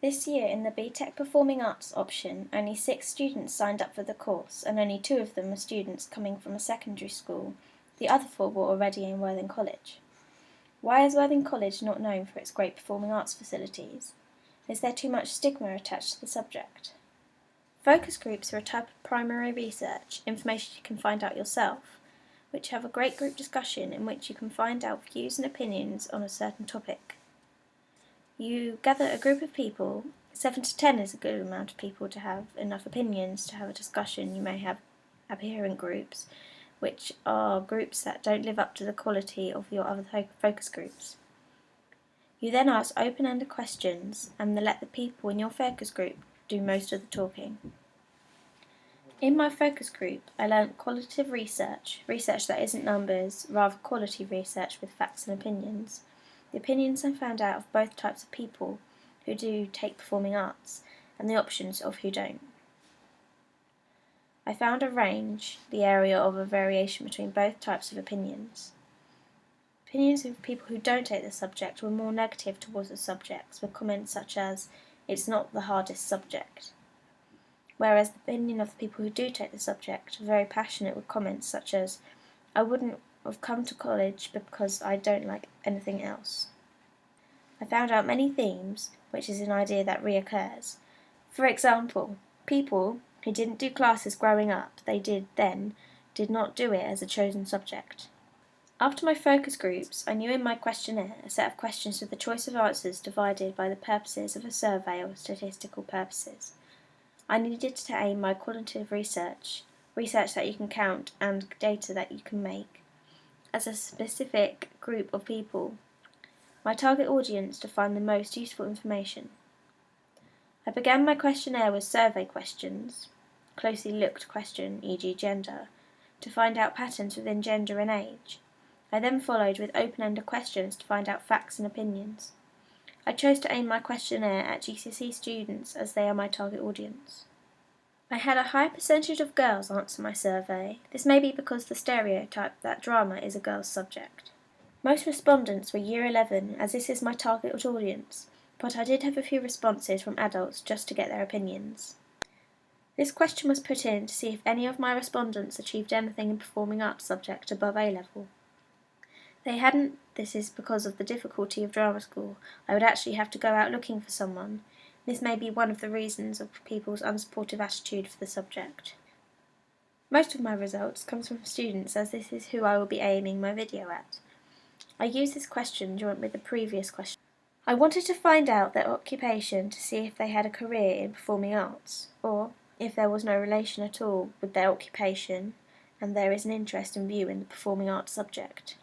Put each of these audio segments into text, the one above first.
This year in the BTEC Performing Arts option, only 6 students signed up for the course and only 2 of them were students coming from a secondary school. The other 4 were already in Worthing College. Why is Worthing College not known for its great performing arts facilities? Is there too much stigma attached to the subject? Focus groups are a type of primary research, information you can find out yourself, which have a great group discussion in which you can find out views and opinions on a certain topic. You gather a group of people. 7 to 10 is a good amount of people to have enough opinions to have a discussion. You may have adherent groups, which are groups that don't live up to the quality of your other focus groups. You then ask open-ended questions and let the people in your focus group do most of the talking. In my focus group, I learnt qualitative research that isn't numbers, rather quality research with facts and opinions. The opinions I found out of both types of people who do take performing arts and the options of who don't. I found a range, the area of a variation between both types of opinions. Opinions of people who don't take the subject were more negative towards the subjects, with comments such as, "It's not the hardest subject." Whereas the opinion of the people who do take the subject were very passionate with comments such as, "I wouldn't have come to college because I don't like anything else." I found out many themes, which is an idea that reoccurs. For example, people who didn't do classes growing up, did not do it as a chosen subject. After my focus groups, I knew in my questionnaire a set of questions with the choice of answers divided by the purposes of a survey or statistical purposes. I needed to aim my qualitative research that you can count and data that you can make, as a specific group of people, my target audience, to find the most useful information. I began my questionnaire with survey questions, closely looked question, e.g. gender, to find out patterns within gender and age. I then followed with open-ended questions to find out facts and opinions. I chose to aim my questionnaire at GCSE students as they are my target audience. I had a high percentage of girls answer my survey. This may be because the stereotype that drama is a girl's subject. Most respondents were Year 11, as this is my target audience, but I did have a few responses from adults just to get their opinions. This question was put in to see if any of my respondents achieved anything in performing arts subject above A level. They hadn't. This is because of the difficulty of drama school. I would actually have to go out looking for someone. This may be one of the reasons of people's unsupportive attitude for the subject. Most of my results comes from students, as this is who I will be aiming my video at. I used this question joint with the previous question. I wanted to find out their occupation to see if they had a career in performing arts, or if there was no relation at all with their occupation and there is an interest in view in the performing arts subject.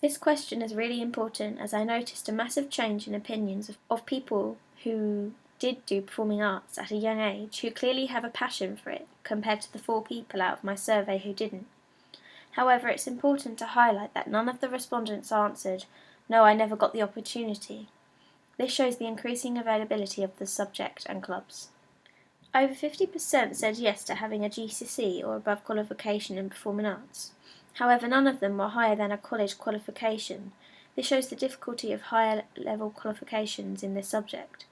This question is really important, as I noticed a massive change in opinions of people who did do performing arts at a young age, who clearly have a passion for it, compared to the 4 people out of my survey who didn't. However, it's important to highlight that none of the respondents answered, "No, I never got the opportunity." This shows the increasing availability of the subject and clubs. Over 50% said yes to having a GCSE or above qualification in performing arts. However, none of them were higher than a college qualification. This shows the difficulty of higher level qualifications in this subject.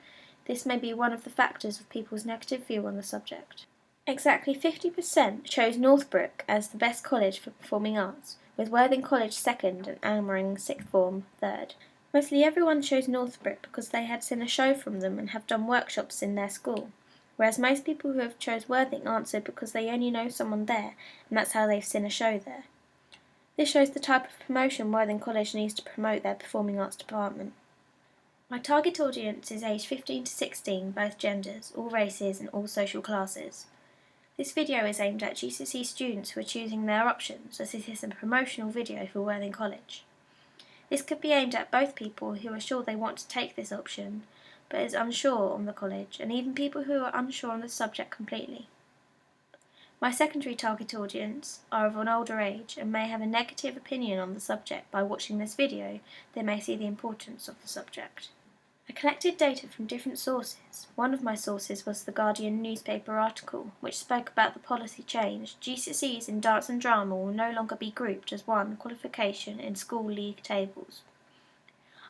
This may be one of the factors of people's negative view on the subject. Exactly 50% chose Northbrook as the best college for performing arts, with Worthing College second and Almering sixth form third. Mostly everyone chose Northbrook because they had seen a show from them and have done workshops in their school, whereas most people who have chose Worthing answered because they only know someone there and that's how they've seen a show there. This shows the type of promotion Worthing College needs to promote their performing arts department. My target audience is aged 15 to 16, both genders, all races and all social classes. This video is aimed at GCSE students who are choosing their options, as this is a promotional video for Worthing College. This could be aimed at both people who are sure they want to take this option, but is unsure on the college, and even people who are unsure on the subject completely. My secondary target audience are of an older age and may have a negative opinion on the subject. By watching this video, they may see the importance of the subject. I collected data from different sources. One of my sources was the Guardian newspaper article, which spoke about the policy change. GCSEs in dance and drama will no longer be grouped as one qualification in school league tables.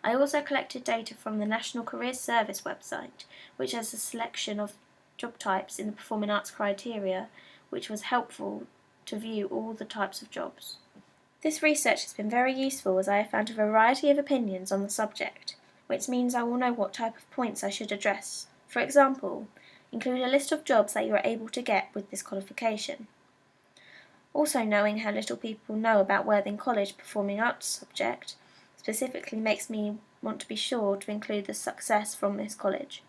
I also collected data from the National Careers Service website, which has a selection of job types in the performing arts criteria, which was helpful to view all the types of jobs. This research has been very useful as I have found a variety of opinions on the subject, which means I will know what type of points I should address. For example, include a list of jobs that you are able to get with this qualification. Also, knowing how little people know about Worthing College Performing Arts subject specifically makes me want to be sure to include the success from this college.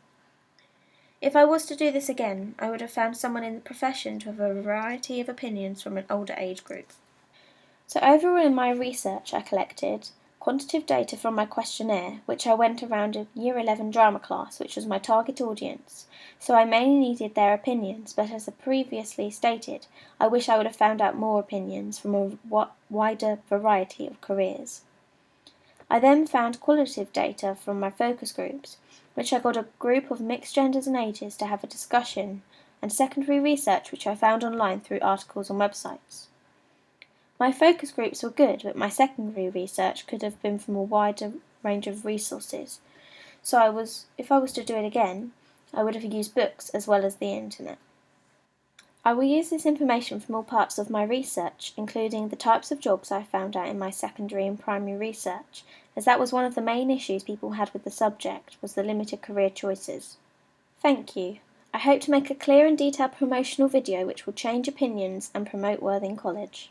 If I was to do this again, I would have found someone in the profession to have a variety of opinions from an older age group. So overall in my research I collected quantitative data from my questionnaire, which I went around a Year 11 drama class, which was my target audience, so I mainly needed their opinions, but as I previously stated, I wish I would have found out more opinions from a wider variety of careers. I then found qualitative data from my focus groups, which I got a group of mixed genders and ages to have a discussion, and secondary research which I found online through articles on websites. My focus groups were good, but my secondary research could have been from a wider range of resources. So if I was to do it again, I would have used books as well as the internet. I will use this information from all parts of my research, including the types of jobs I found out in my secondary and primary research, as that was one of the main issues people had with the subject, was the limited career choices. Thank you. I hope to make a clear and detailed promotional video which will change opinions and promote Worthing College.